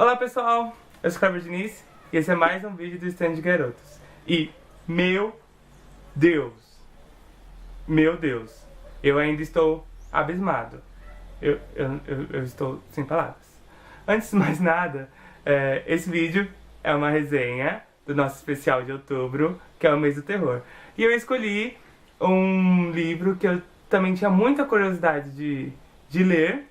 Olá pessoal, eu sou o Cleber Diniz e esse é mais um vídeo do Stand de Garotos. E, meu Deus, eu ainda estou abismado. Eu estou sem palavras. Antes de mais nada, esse vídeo é uma resenha do nosso especial de outubro, que é o mês do terror. E eu escolhi um livro que eu também tinha muita curiosidade de ler,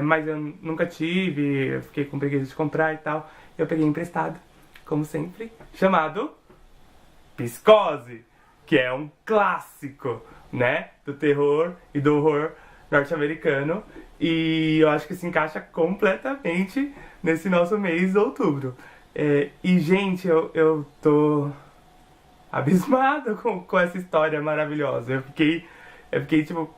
mas eu nunca tive, eu fiquei com preguiça de comprar e tal. Eu peguei emprestado, como sempre, chamado Psicose, que é um clássico, né, do terror e do horror norte-americano. E eu acho que se encaixa completamente nesse nosso mês de outubro. E, gente, eu tô abismado com essa história maravilhosa. Eu fiquei tipo,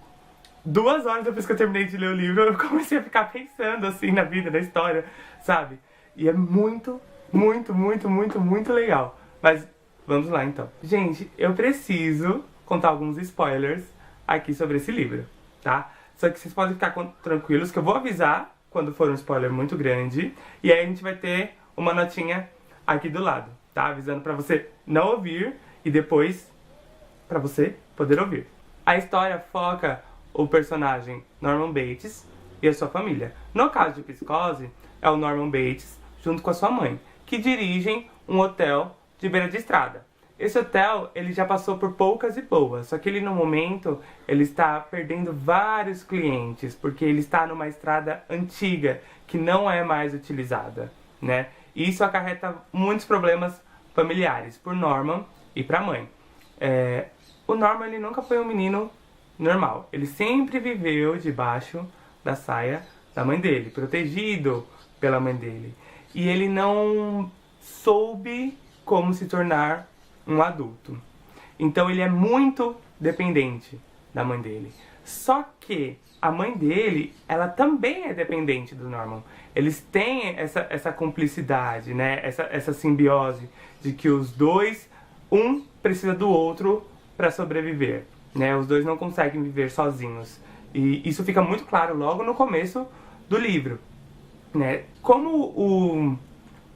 2 horas depois que eu terminei de ler o livro, eu comecei a ficar pensando, assim, na vida, na história, sabe? E é muito, muito, muito, muito, muito legal. Mas vamos lá, então. Gente, eu preciso contar alguns spoilers aqui sobre esse livro, tá? Só que vocês podem ficar tranquilos que eu vou avisar quando for um spoiler muito grande. E aí a gente vai ter uma notinha aqui do lado, tá? Avisando pra você não ouvir e depois pra você poder ouvir. A história foca o personagem Norman Bates e a sua família. No caso de Psicose, é o Norman Bates junto com a sua mãe, que dirigem um hotel de beira de estrada. Esse hotel, ele já passou por poucas e boas, só que ele no momento, ele está perdendo vários clientes, porque ele está numa estrada antiga, que não é mais utilizada, né? E isso acarreta muitos problemas familiares por Norman e para a mãe. O Norman, ele nunca foi um menino normal. Ele sempre viveu debaixo da saia da mãe dele, protegido pela mãe dele. E ele não soube como se tornar um adulto. Então ele é muito dependente da mãe dele. Só que a mãe dele, ela também é dependente do Norman. Eles têm essa cumplicidade, né? Essa simbiose de que os dois, um precisa do outro para sobreviver, né? Os dois não conseguem viver sozinhos. E isso fica muito claro logo no começo do livro, né? Como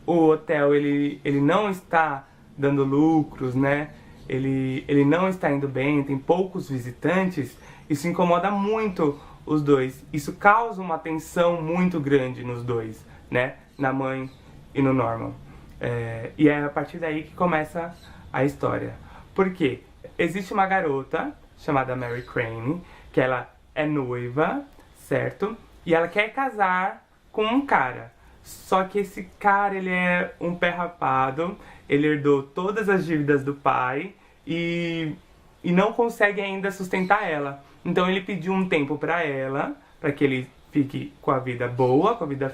o hotel ele não está dando lucros, né? Ele não está indo bem, tem poucos visitantes, isso incomoda muito os dois. Isso causa uma tensão muito grande nos dois, né? Na mãe e no Norman. E é a partir daí que começa a história. Por quê? Existe uma garota chamada Mary Crane, que ela é noiva, certo? E ela quer casar com um cara. Só que esse cara, ele é um pé rapado, ele herdou todas as dívidas do pai e não consegue ainda sustentar ela. Então ele pediu um tempo pra ela, pra que ele fique com a vida boa, com a vida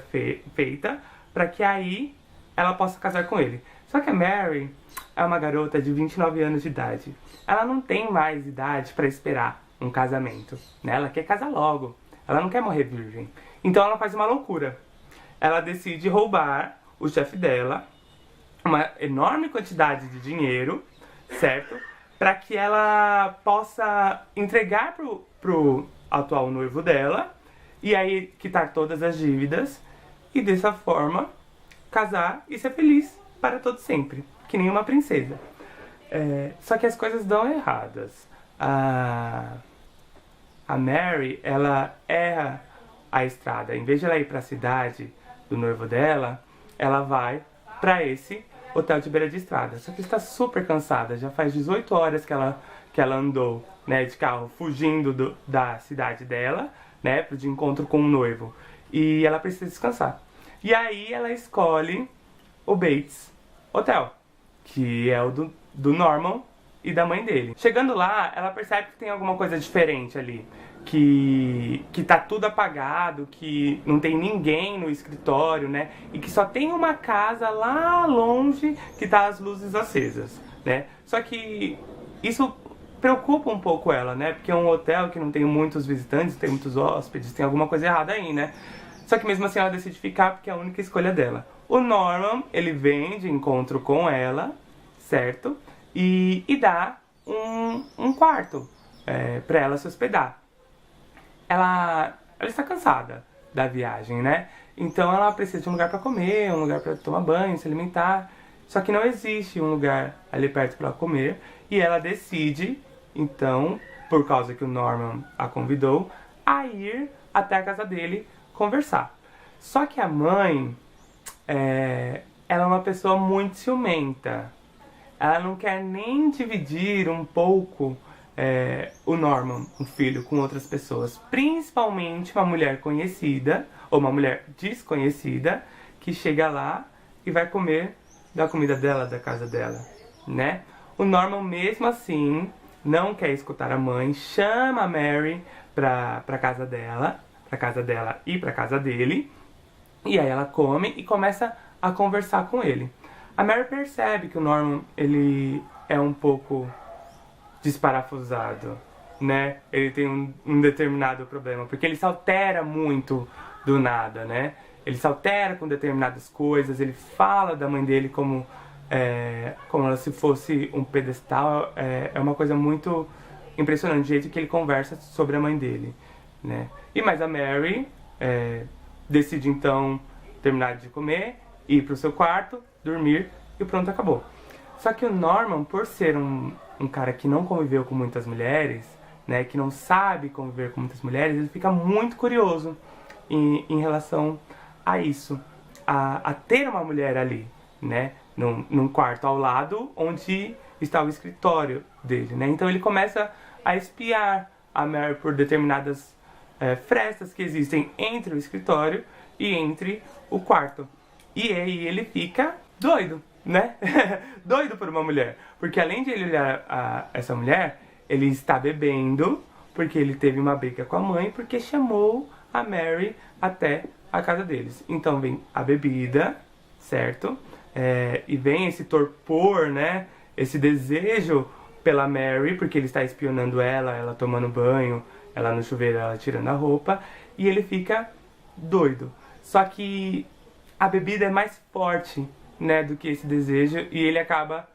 feita, pra que aí ela possa casar com ele. Só que a Mary é uma garota de 29 anos de idade. Ela não tem mais idade pra esperar um casamento, né? Ela quer casar logo, ela não quer morrer virgem. Então ela faz uma loucura. Ela decide roubar o chefe dela uma enorme quantidade de dinheiro, certo? Para que ela possa entregar pro atual noivo dela e aí quitar todas as dívidas e dessa forma casar e ser feliz para todo sempre, que nem uma princesa. Só que as coisas dão erradas. A Mary, ela erra a estrada. Em vez de ela ir para a cidade do noivo dela, ela vai para esse hotel de beira de estrada. Só que está super cansada, já faz 18 horas que ela andou, né, de carro, fugindo da cidade dela, né, de encontro com o noivo. E ela precisa descansar. E aí ela escolhe o Bates Hotel, que é o do Norman e da mãe dele. Chegando lá, ela percebe que tem alguma coisa diferente ali. Que tá tudo apagado, que não tem ninguém no escritório, né? E que só tem uma casa lá longe que tá as luzes acesas, né? Só que isso preocupa um pouco ela, né? Porque é um hotel que não tem muitos visitantes, tem muitos hóspedes, tem alguma coisa errada aí, né? Só que mesmo assim ela decide ficar porque é a única escolha dela. O Norman, ele vem de encontro com ela, certo? E dá um quarto pra ela se hospedar. Ela está cansada da viagem, né? Então ela precisa de um lugar para comer, um lugar para tomar banho, se alimentar. Só que não existe um lugar ali perto para ela comer. E ela decide, então, por causa que o Norman a convidou, a ir até a casa dele conversar. Só que a mãe, ela é uma pessoa muito ciumenta. Ela não quer nem dividir um pouco o Norman, o filho, com outras pessoas. Principalmente uma mulher conhecida, ou uma mulher desconhecida, que chega lá e vai comer da comida dela, da casa dela, né? O Norman, mesmo assim, não quer escutar a mãe, chama a Mary pra casa dela e pra casa dele. E aí ela come e começa a conversar com ele. A Mary percebe que o Norman, ele é um pouco desparafusado, né? Ele tem um determinado problema, porque ele se altera muito do nada, né? Ele se altera com determinadas coisas, ele fala da mãe dele como ela se fosse um pedestal. É uma coisa muito impressionante o jeito que ele conversa sobre a mãe dele, né? Mas a Mary decide então terminar de comer, ir pro seu quarto, dormir e pronto, acabou. Só que o Norman, por ser um cara que não conviveu com muitas mulheres, né, que não sabe conviver com muitas mulheres, ele fica muito curioso em relação a isso, a ter uma mulher ali, né, num quarto ao lado onde está o escritório dele, né. Então ele começa a espiar a Mary por determinadas frestas que existem entre o escritório e entre o quarto. E aí ele fica doido, né? Doido por uma mulher. Porque além de ele olhar essa mulher, ele está bebendo, porque ele teve uma briga com a mãe, porque chamou a Mary até a casa deles. Então vem a bebida, certo? E vem esse torpor, né? Esse desejo pela Mary, porque ele está espionando ela tomando banho, ela no chuveiro, ela tirando a roupa, e ele fica doido. Só que a bebida é mais forte, né, do que esse desejo, e ele acaba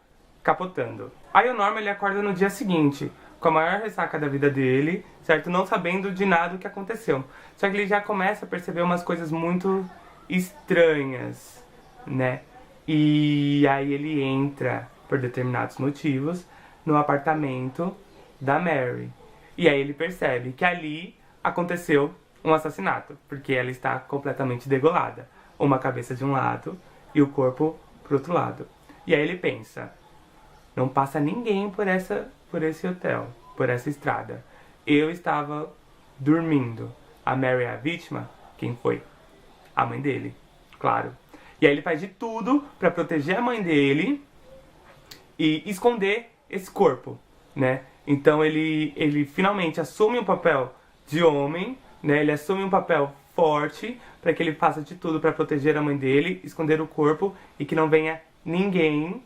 capotando. Aí o Norman, ele acorda no dia seguinte, com a maior ressaca da vida dele, certo? Não sabendo de nada o que aconteceu. Só que ele já começa a perceber umas coisas muito estranhas, né? E aí ele entra, por determinados motivos, no apartamento da Mary. E aí ele percebe que ali aconteceu um assassinato, porque ela está completamente degolada. Uma cabeça de um lado e o corpo pro outro lado. E aí ele pensa, não passa ninguém por esse hotel, por essa estrada. Eu estava dormindo. A Mary é a vítima? Quem foi? A mãe dele, claro. E aí ele faz de tudo pra proteger a mãe dele e esconder esse corpo, né? Então ele finalmente assume um papel de homem, né? Ele assume um papel forte para que ele faça de tudo para proteger a mãe dele, esconder o corpo e que não venha ninguém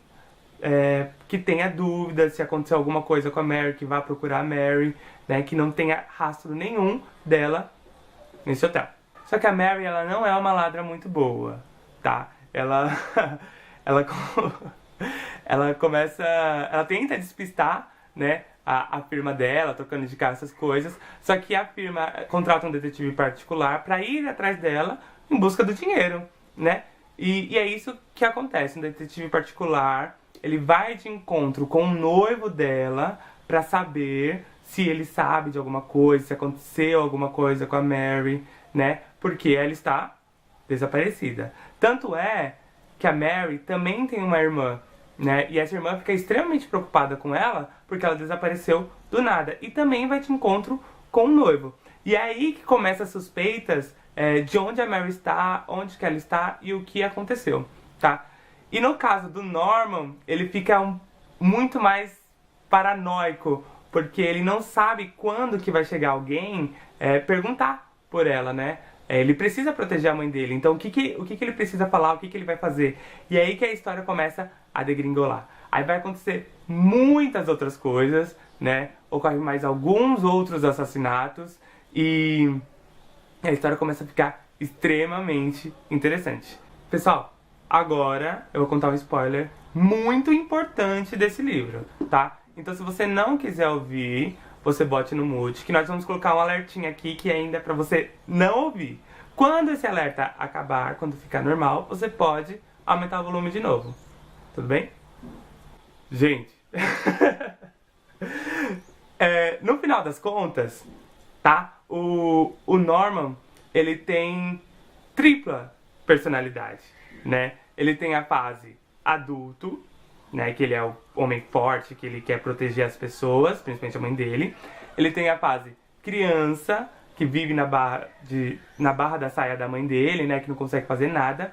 que tenha dúvida se aconteceu alguma coisa com a Mary, que vá procurar a Mary, né? Que não tenha rastro nenhum dela nesse hotel. Só que a Mary, ela não é uma ladra muito boa, tá? Ela ela tenta despistar, né, a firma dela, trocando de casa, essas coisas. Só que a firma contrata um detetive particular pra ir atrás dela em busca do dinheiro, né? E é isso que acontece. Um detetive particular, ele vai de encontro com o noivo dela pra saber se ele sabe de alguma coisa, se aconteceu alguma coisa com a Mary, né? Porque ela está desaparecida. Tanto é que a Mary também tem uma irmã, né? E essa irmã fica extremamente preocupada com ela porque ela desapareceu do nada. E também vai de encontro com o noivo. E é aí que começam as suspeitas de onde a Mary está, onde que ela está e o que aconteceu, tá? E no caso do Norman, ele fica muito mais paranoico, porque ele não sabe quando que vai chegar alguém perguntar por ela, né? Ele precisa proteger a mãe dele, então o que ele precisa falar, o que ele vai fazer? E é aí que a história começa a degringolar. Aí vai acontecer muitas outras coisas, né? Ocorrem mais alguns outros assassinatos e a história começa a ficar extremamente interessante. Pessoal, agora eu vou contar um spoiler muito importante desse livro, tá? Então se você não quiser ouvir, você bote no mute, que nós vamos colocar um alertinho aqui que ainda é pra você não ouvir. Quando esse alerta acabar, quando ficar normal, você pode aumentar o volume de novo. Tudo bem? Gente, no final das contas, tá? O Norman, ele tem tripla personalidade, né? Ele tem a fase adulto, né? Que ele é o homem forte, que ele quer proteger as pessoas, principalmente a mãe dele. Ele tem a fase criança, que vive na barra da saia da mãe dele, né? Que não consegue fazer nada.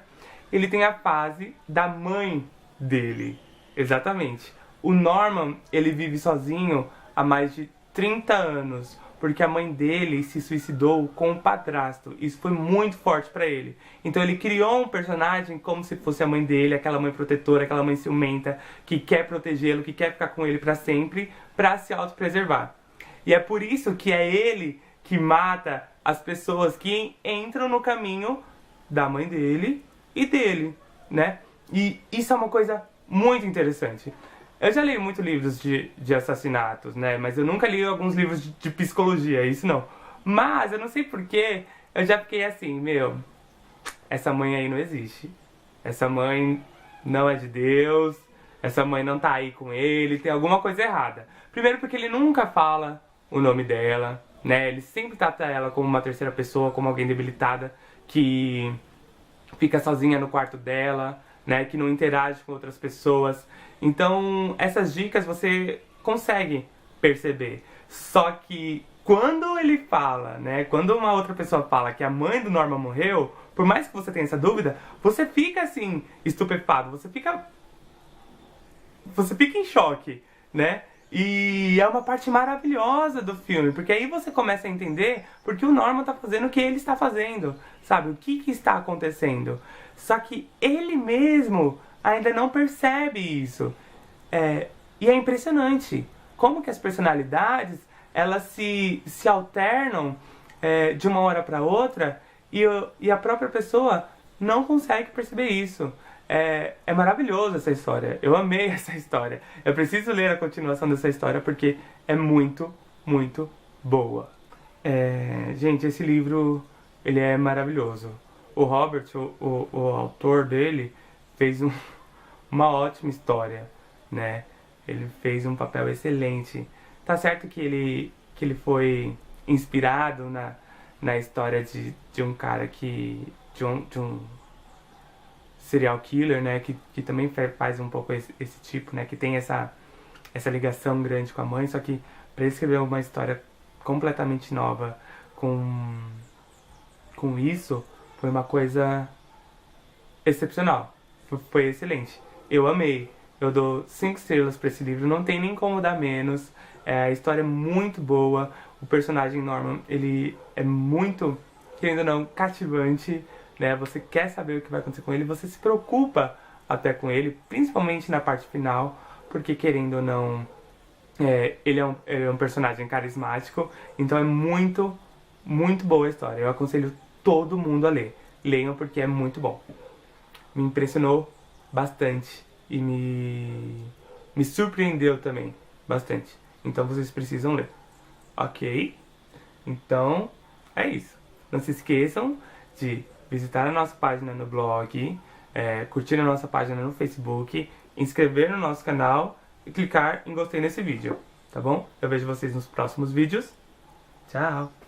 Ele tem a fase da mãe dele, exatamente. O Norman, ele vive sozinho há mais de 30 anos, porque a mãe dele se suicidou com o padrasto. Isso foi muito forte pra ele. Então ele criou um personagem como se fosse a mãe dele, aquela mãe protetora, aquela mãe ciumenta, que quer protegê-lo, que quer ficar com ele pra sempre, pra se autopreservar. E é por isso que é ele que mata as pessoas que entram no caminho da mãe dele e dele, né? E isso é uma coisa muito interessante. Eu já li muitos livros de assassinatos, né? Mas eu nunca li alguns livros de psicologia, isso não. Mas eu não sei porquê, eu já fiquei assim, meu, essa mãe aí não existe. Essa mãe não é de Deus, essa mãe não tá aí com ele, tem alguma coisa errada. Primeiro porque ele nunca fala o nome dela, né? Ele sempre trata ela como uma terceira pessoa, como alguém debilitada, que fica sozinha no quarto dela, né? Que não interage com outras pessoas. Então, essas dicas você consegue perceber. Só que quando ele fala, né? Quando uma outra pessoa fala que a mãe do Norman morreu, por mais que você tenha essa dúvida, você fica assim, estupefado, você fica em choque, né? E é uma parte maravilhosa do filme, porque aí você começa a entender por que o Norman tá fazendo o que ele está fazendo, sabe? O que está acontecendo. Só que ele mesmo ainda não percebe isso. E é impressionante como que as personalidades, elas se alternam de uma hora para outra e a própria pessoa não consegue perceber isso. É maravilhoso essa história. Eu amei essa história. Eu preciso ler a continuação dessa história porque é muito, muito boa. Gente, esse livro, ele é maravilhoso. O Robert, o autor dele, fez uma ótima história, né? Ele fez um papel excelente. Tá certo que ele foi inspirado na história de um cara que... de um serial killer, né, que também faz um pouco esse tipo, né, que tem essa ligação grande com a mãe, só que para escrever uma história completamente nova com isso, foi uma coisa excepcional, foi excelente, eu amei, eu dou 5 estrelas para esse livro, não tem nem como dar menos, a história é muito boa, o personagem Norman, ele é muito, querendo ou não, cativante, né? Você quer saber o que vai acontecer com ele, você se preocupa até com ele, principalmente na parte final, porque querendo ou não, ele é um personagem carismático, então é muito, muito boa a história. Eu aconselho todo mundo a ler. Leiam porque é muito bom. Me impressionou bastante e me surpreendeu também bastante. Então vocês precisam ler. Ok? Então, é isso. Não se esqueçam de visitar a nossa página no blog, curtir a nossa página no Facebook, inscrever no nosso canal e clicar em gostei nesse vídeo, tá bom? Eu vejo vocês nos próximos vídeos. Tchau!